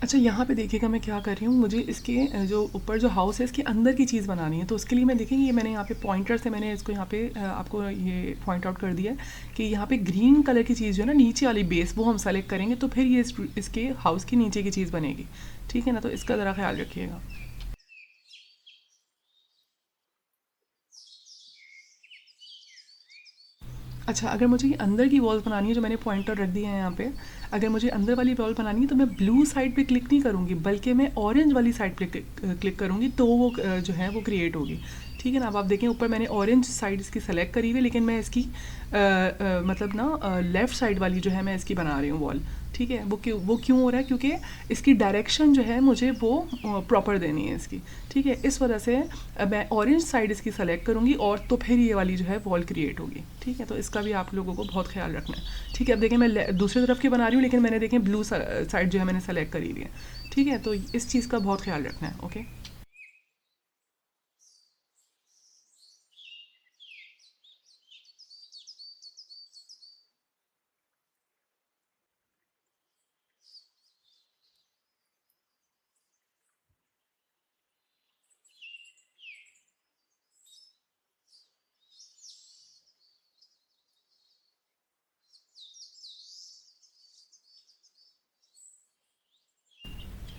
A: अच्छा, यहाँ पे देखिएगा मैं क्या कर रही हूँ, मुझे इसके जो ऊपर जो हाउस है इसके अंदर की चीज़ बनानी है, तो उसके लिए मैं देखेंगे ये मैंने यहाँ पे पॉइंटर से मैंने इसको यहाँ पे आपको ये पॉइंट आउट कर दिया है कि यहाँ पे ग्रीन कलर की चीज़ जो है ना नीचे वाली बेस वो हम सेलेक्ट करेंगे, तो फिर ये इसके हाउस की नीचे की चीज़ बनेगी। ठीक है ना, तो इसका ज़रा ख्याल रखिएगा। अच्छा, अगर मुझे ये अंदर की वॉल बनानी है जो मैंने पॉइंटर रख दिया है यहाँ पे, अगर मुझे अंदर वाली वॉल बनानी है तो मैं ब्लू साइड पे क्लिक नहीं करूँगी, बल्कि मैं ऑरेंज वाली साइड पे क्लिक करूँगी, तो वो जो है वो क्रिएट होगी। ठीक है ना, अब आप देखें ऊपर मैंने ऑरेंज साइड इसकी सेलेक्ट करी हुई है, लेकिन मैं इसकी मतलब ना लेफ़्ट साइड वाली जो है मैं इसकी बना रही हूँ वॉल। ठीक है, वो क्यों हो रहा है, क्योंकि इसकी डायरेक्शन जो है मुझे वो प्रॉपर देनी है इसकी। ठीक है, इस वजह से मैं ऑरेंज साइड इसकी सेलेक्ट करूँगी और तो फिर ये वाली जो है वॉल क्रिएट होगी। ठीक है, तो इसका भी आप लोगों को बहुत ख्याल रखना है। ठीक है, अब देखें मैं दूसरी तरफ की बना रही हूँ, लेकिन मैंने देखें ब्लू साइड जो है मैंने सेलेक्ट करी हुई है। ठीक है, तो इस चीज़ का बहुत ख्याल रखना है। ओके।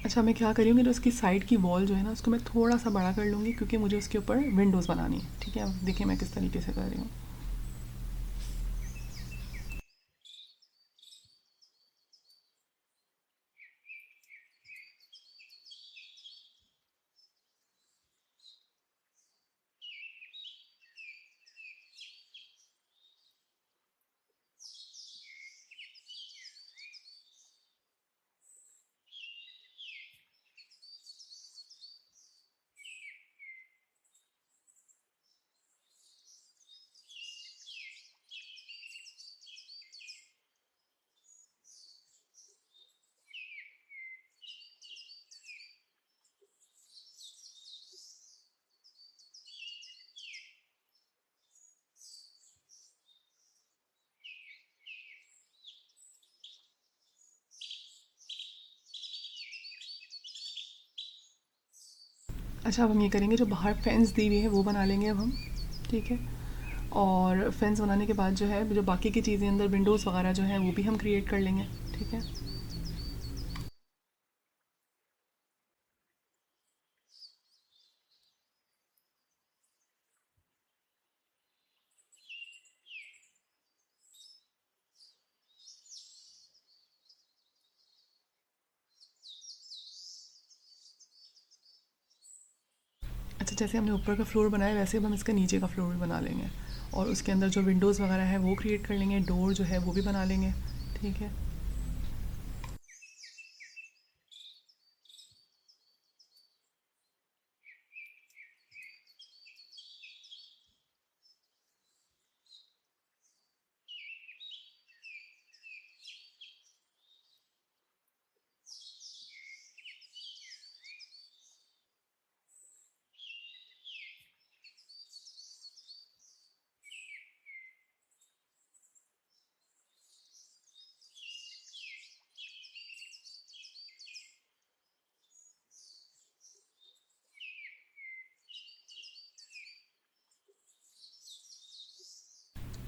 A: अच्छा, मैं क्या करूँगी, तो उसकी साइड की वॉल जो है ना उसको मैं थोड़ा सा बड़ा कर लूँगी, क्योंकि मुझे उसके ऊपर विंडोज़ बनानी है। ठीक है, अब देखिए मैं किस तरीके से कर रही हूँ। अच्छा, अब हम ये करेंगे, जो बाहर फेंस दी हुई है वो बना लेंगे अब हम। ठीक है, और फेंस बनाने के बाद जो है जो बाकी की चीज़ें अंदर विंडोज़ वगैरह जो है वो भी हम क्रिएट कर लेंगे। ठीक है। अच्छा, जैसे हमने ऊपर का फ्लोर बनाया वैसे अब हम इसका नीचे का फ्लोर भी बना लेंगे, और उसके अंदर जो विंडोज़ वगैरह है वो क्रिएट कर लेंगे, डोर जो है वो भी बना लेंगे। ठीक है।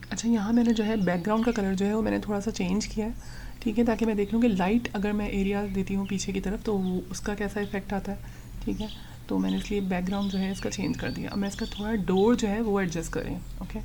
A: अच्छा, यहाँ मैंने जो है बैकग्राउंड का कलर जो है वो मैंने थोड़ा सा चेंज किया है। ठीक है, ताकि मैं देख लूँ कि लाइट अगर मैं एरिया देती हूँ पीछे की तरफ तो वो उसका कैसा इफेक्ट आता है। ठीक है, तो मैंने इसलिए बैकग्राउंड जो है इसका चेंज कर दिया। अब मैं इसका थोड़ा डोर जो है वो एडजस्ट करें। ओके।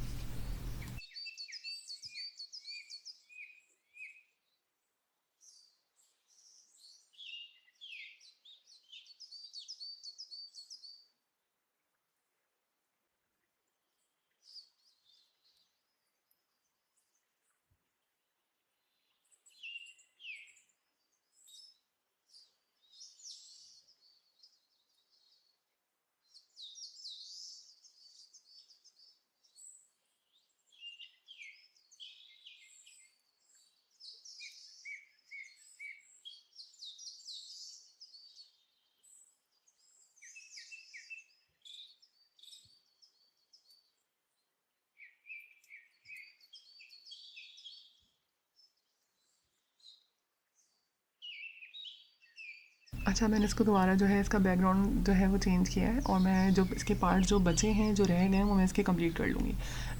A: अच्छा, मैंने इसको दोबारा जो है इसका बैकग्राउंड जो है वो चेंज किया है, और मैं जो इसके पार्ट जो बचे हैं जो रह गए हैं वो मैं इसके कंप्लीट कर लूँगी।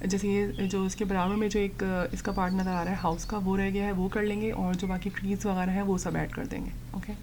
A: जैसे ये जो इसके बराबर में जो एक इसका पार्ट नज़र आ रहा है हाउस का, वो रह गया है, वो कर लेंगे, और जो बाकी ट्रीज़ वगैरह है वो सब ऐड कर देंगे। ओके।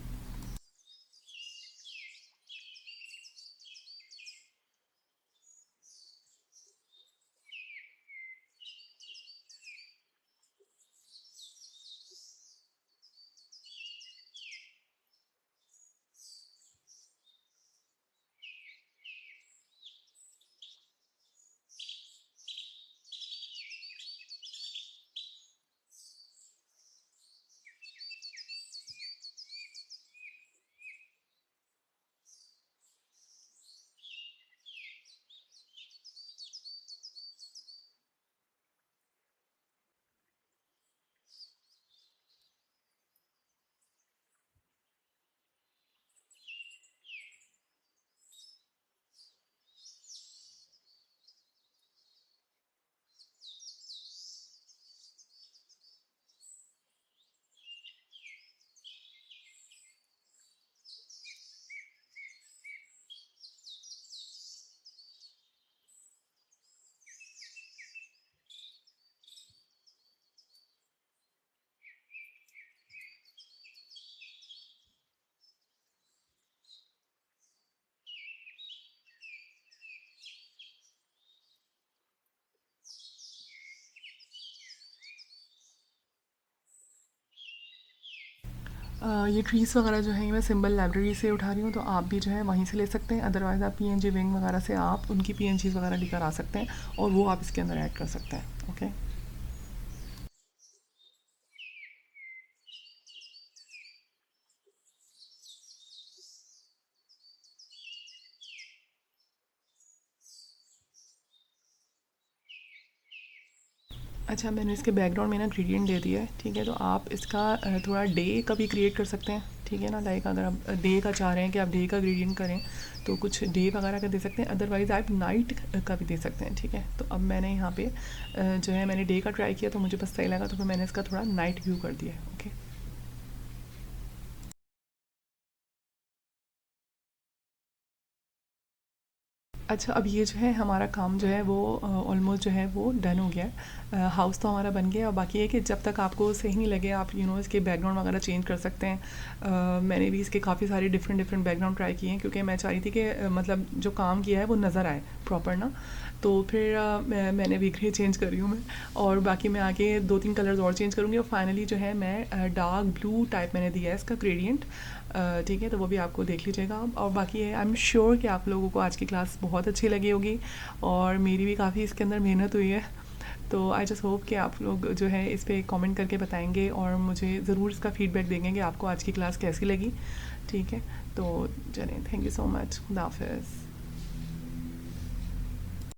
A: ये ट्रीज़ वगैरह जो है मैं सिंबल लाइब्रेरी से उठा रही हूँ, तो आप भी जो है वहीं से ले सकते हैं। अदरवाइज़ आप पीएनजी विंग वगैरह से आप उनकी पीएनजीज़ वगैरह लेकर आ सकते हैं, और वो आप इसके अंदर ऐड कर सकते हैं। ओके। अच्छा, मैंने इसके बैकग्राउंड में ना ग्रेडियंट दे दिया है, ठीक है। तो आप इसका थोड़ा डे का भी क्रिएट कर सकते हैं, ठीक है ना। लाइक अगर आप डे का चाह रहे हैं कि आप डे का ग्रेडियंट करें, तो कुछ डे वगैरह का दे सकते हैं। अदरवाइज़ आप नाइट का भी दे सकते हैं, ठीक है। तो अब मैंने यहाँ पे जो है मैंने डे का ट्राई किया, तो मुझे बस सही लगा, तो फिर मैंने इसका थोड़ा नाइट व्यू कर दिया है। ओके। अच्छा, अब ये जो है हमारा काम जो है वो ऑलमोस्ट जो है वो डन हो गया है। हाउस तो हमारा बन गया, और बाकी है कि जब तक आपको सही नहीं लगे आप इसके बैकग्राउंड वगैरह चेंज कर सकते हैं। मैंने भी इसके काफ़ी सारे डिफरेंट डिफरेंट बैकग्राउंड ट्राई किए हैं, क्योंकि मैं चाह रही थी कि मतलब जो काम किया है वो नज़र आए प्रॉपर ना। तो फिर मैंने भी ग्रे चेंज कर रही हूँ मैं, और बाकी मैं आगे 2-3 कलर्स और चेंज करूँगी, और फाइनली जो है मैं डार्क ब्लू टाइप मैंने दिया है इसका ग्रेडियंट, ठीक है। तो वो भी आपको देख लीजिएगा आप। और बाकी है, आई एम श्योर कि आप लोगों को आज की क्लास बहुत अच्छी लगी होगी, और मेरी भी काफ़ी इसके अंदर मेहनत हुई है। तो आई जस्ट होप कि आप लोग जो है इस पर कमेंट करके बताएंगे, और मुझे ज़रूर इसका फीडबैक देंगे कि आपको आज की क्लास कैसी लगी, ठीक है। तो चलें, थैंक यू सो मच, खुदा हाफिज़।